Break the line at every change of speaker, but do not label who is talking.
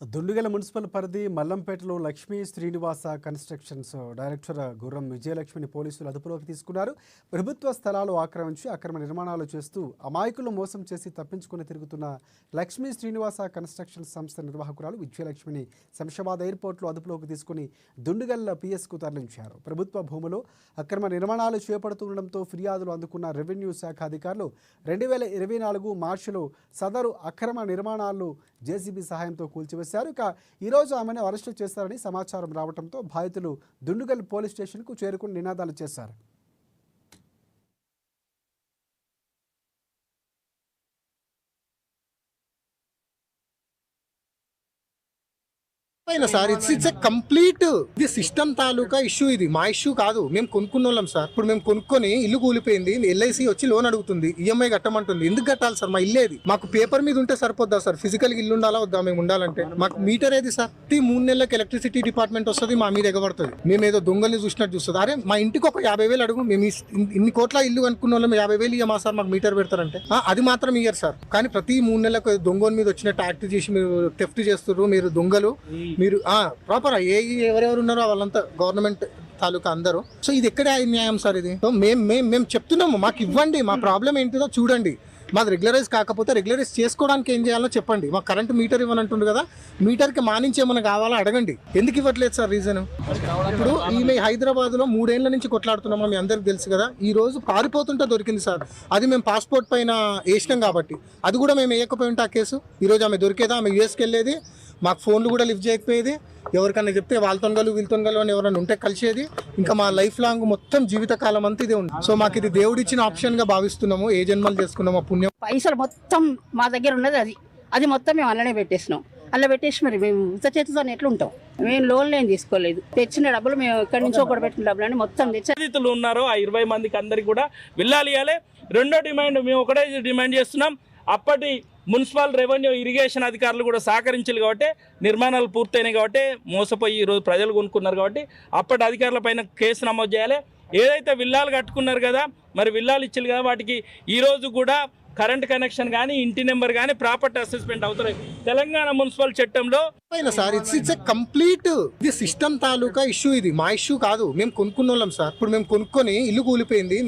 దుండిగల municipal పరిధి మల్లంపేటలో Lakshmi Srinivasa constructions director గుర్రం విజయలక్ష్మిని పోలీసులు అదుపులోకి తీసుకున్నారు. ప్రభుత్వ స్థలాలు ఆక్రమించి అక్రమ నిర్మాణాలు చేస్తూ అమాయకులు మోసం చేసి తప్పించుకుని తిరుగుతున్న లక్ష్మీ శ్రీనివాస కన్స్ట్రక్షన్స్ సంస్థ నిర్వాహకురాలు విజయలక్ష్మిని శంషాబాద్ ఎయిర్పోర్ట్లో అదుపులోకి తీసుకుని దుండిగల్ పిఎస్కు తరలించారు. ప్రభుత్వ భూములో అక్రమ నిర్మాణాలు చేపడుతుండటంతో ఫిర్యాదులు అందుకున్న రెవెన్యూ శాఖ అధికారులు 2024 మార్చిలో సదరు అక్రమ నిర్మాణాలు జేసీబీ సహాయంతో కూల్చివేశారు. ఇక ఈరోజు ఆమెను అరెస్టు చేశారని సమాచారం రావడంతో బాధితులు దుండుగల్ పోలీస్ స్టేషన్కు చేరుకుని నినాదాలు చేశారు.
సార్ ఇట్స్ ఎ కంప్లీట్ ఇది సిస్టమ్ తాలూకా ఇష్యూ. ఇది మా ఇష్యూ కాదు. మేము కొనుక్కున్న వాళ్ళం సార్. ఇప్పుడు మేము కొనుక్కొని ఇల్లు కూలిపోయింది, ఎల్ఐసి వచ్చి లోన్ అడుగుతుంది, ఈఎంఐ కట్టమంటుంది. ఎందుకు కట్టాలి సార్? మా ఇల్లేది మాకు పేపర్ మీద ఉంటే సరిపోద్దా సార్? ఫిజికల్ ఇల్లు ఉండాలా వద్దా? మేము ఉండాలంటే మాకు మీటర్ ఏది సార్? 3 నెలలకు ఎలక్ట్రిసిటీ డిపార్ట్మెంట్ వస్తుంది, మా మీద ఎగబడుతుంది. మేము ఏదో దొంగల్ని చూసినట్టు చూస్తుంది. అరే మా ఇంటికి ఒక 50,000 అడుగు, మేము ఇన్ని కోట్ల ఇల్లు అనుకున్న వాళ్ళం 50,000 ఇయ్యమా సార్ మాకు మీటర్ పెడతారంటే? అది మాత్రం ఇయ్యరు సార్. కానీ ప్రతి 3 నెలలకు దొంగల మీద వచ్చినట్టు యాక్ట్ చేసి మీరు టెఫ్ట్ చేస్తున్నారు, మీరు దొంగలు, మీరు ప్రాపర్ ఎవరెవరు ఉన్నారో వాళ్ళంతా గవర్నమెంట్ తాలూకా అందరూ. సో ఇది ఎక్కడ న్యాయం సార్? ఇది మేము చెప్తున్నాము, మాకు ఇవ్వండి, మా ప్రాబ్లం ఏంటిదో చూడండి. మాది రెగ్యులరైజ్ కాకపోతే రెగ్యులరైజ్ చేసుకోవడానికి ఏం చేయాలో చెప్పండి. మాకు కరెంట్ మీటర్ ఇవ్వనంటుండు కదా, మీటర్కి మానించి ఏమైనా కావాలో అడగండి. ఎందుకు ఇవ్వట్లేదు సార్? రీజన్ ఇప్పుడు ఈమె హైదరాబాద్లో 3 ఏళ్ల నుంచి కొట్లాడుతున్నాం, మీ అందరికి తెలుసు కదా. ఈ రోజు పారిపోతుంటే దొరికింది సార్. అది మేము పాస్పోర్ట్ పైన వేసినాం కాబట్టి. అది కూడా మేము వేయకపోయి ఉంటే ఆ కేసు ఈరోజు ఆమె దొరికేదా? ఆమె యూఎస్కి వెళ్ళేది, మాకు ఫోన్లు కూడా లిఫ్ట్ చేయకపోయేది. ఎవరికన్నా చెప్తే వాళ్ళతోనగలు వీళ్ళతోనగలు అని ఎవరైనా ఉంటే కలిసేది. ఇంకా మా లైఫ్ లాంగ్ మొత్తం జీవితకాలం అంతా ఇదే ఉంది. సో మాకు ఇది దేవుడిచ్చిన ఆప్షన్ గా భావిస్తున్నాము. ఏ జన్మలు చేసుకున్నాము పుణ్యం.
పైసలు మొత్తం మా దగ్గర ఉన్నది అది మొత్తం మేము అల్లనే పెట్టేసినాం. అలా పెట్టేసి మరి మేము ఉత్త చేతితో ఎట్లా ఉంటాం? మేము లోన్లు ఏం తీసుకోలేదు. తెచ్చిన డబ్బులు మేము ఎక్కడి నుంచో కూడా పెట్టిన డబ్బులు అని మొత్తం
తెచ్చి ఉన్నారు. ఆ 20 మందికి అందరికి కూడా విల్లాలు ఇవ్వాలి. రెండో డిమాండ్ మేము ఒకటే డిమాండ్ చేస్తున్నాం. అప్పటి మున్సిపల్ రెవెన్యూ ఇరిగేషన్ అధికారులు కూడా సహకరించారు కాబట్టి, నిర్మాణాలు పూర్తయినాయి కాబట్టి, మోసపోయి ఈరోజు ప్రజలు కొనుక్కున్నారు కాబట్టి అప్పటి అధికారుల పైన కేసు నమోదు చేయాలి. ఏదైతే విల్లాలు కట్టుకున్నారు కదా, మరి విల్లాలు ఇచ్చారు కదా, వాటికి ఈరోజు కూడా కరెంట్ కనెక్షన్ కానీ, ఇంటి నెంబర్ కానీ, ప్రాపర్టీ అసెస్మెంట్ అవుతాయి. తెలంగాణ మున్సిపల్ చట్టంలో
సార్ ఇట్స్ ఎ కంప్లీట్ ఇది సిస్టమ్ తాలూకా ఇష్యూ. ఇది మా ఇష్యూ కాదు. మేము కొనుక్కున్న వాళ్ళం సార్. ఇప్పుడు మేము కొనుక్కొని ఇల్లు కూలిపోయింది.